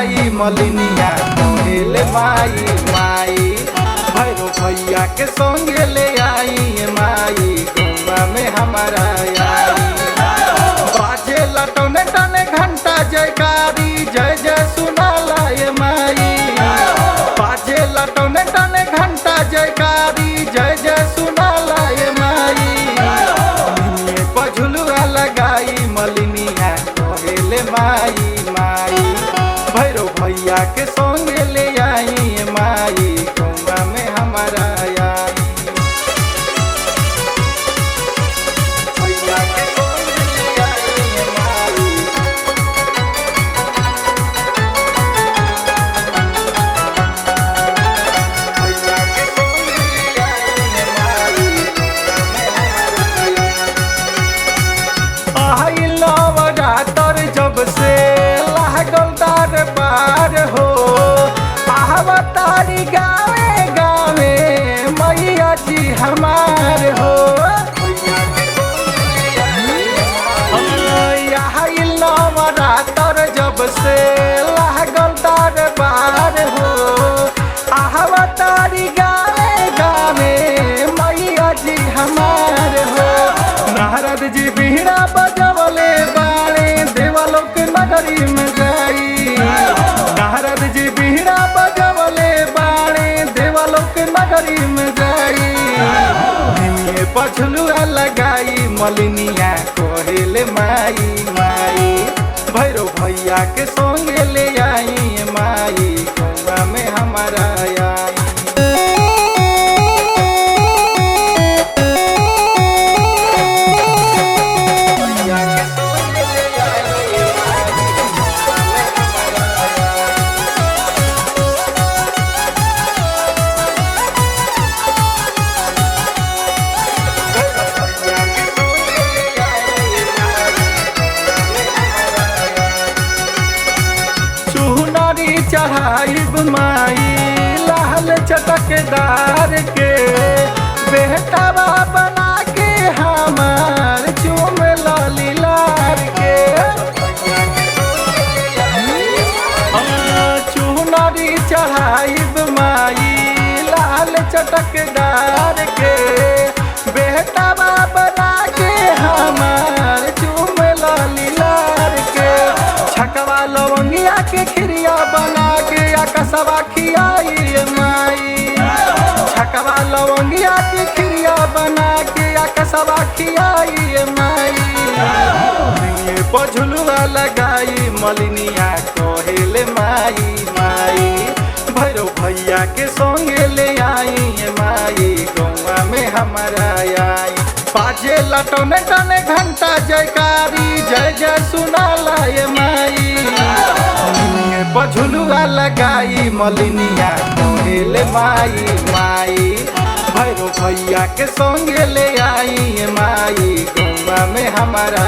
लगाई मलिनिया कहेले माई माई भैरो भैया के संगे ले आई माई गौवा में हमारा आई बाजे लटने टने घंटा जयकारी जय जय सुनाला ये माई बाजे लटने टने घंटा जयकारी जय जय सुनाला ये माई पझुलुआ लगाई मलिनिया कहेले माई माई भैरो भैया के संगे ले आई माई गौवा में हमारा आई भैया के संगे ले आई माई भैया के संगे ले आई माई आई नवरातर जब से लागल दरबार हो तारी गावे गावे मैया जी हमार हो आई नवरातर जब से लागल दरबार हो तारी गावे गावे मैया जी हमार हो नारद जी बीड़ा बजवले बाणे देवलोक नगरी में गई नारद जी बीड़ा बजवले बाणे देवलोक नगरी में गई निमिये पछलुआ लगाई मलिनिया कहेले माई माई भैरो भैया के संगे ले आई माई गौवा में हमारा आई चढ़ाइब माई लाल चटकदार के बेहतवा बना के हमार चूम लालीलार के चुनरी चढ़ाइब माई लाल चटकदार के बेहतवा बना के हमार चूम लालीलार के छकवा लवंगिया के खिरिया बना के कसवा खियाई माई छकवा लवंगिया के खिरिया बना के कसवा खियाई माई पझुलुआ लगाई मलिनिया कहेले माई माई भैरो भैया के संगे ले आई माई गौवा में हमारा आई बाजे लटने टने घंटा जयकारी जय जय सुनाला ये माई पझुलुआ लगाई मलिनिया कहेले माई माई भैरो भैया के संगे ले आई माई गौवा में हमारा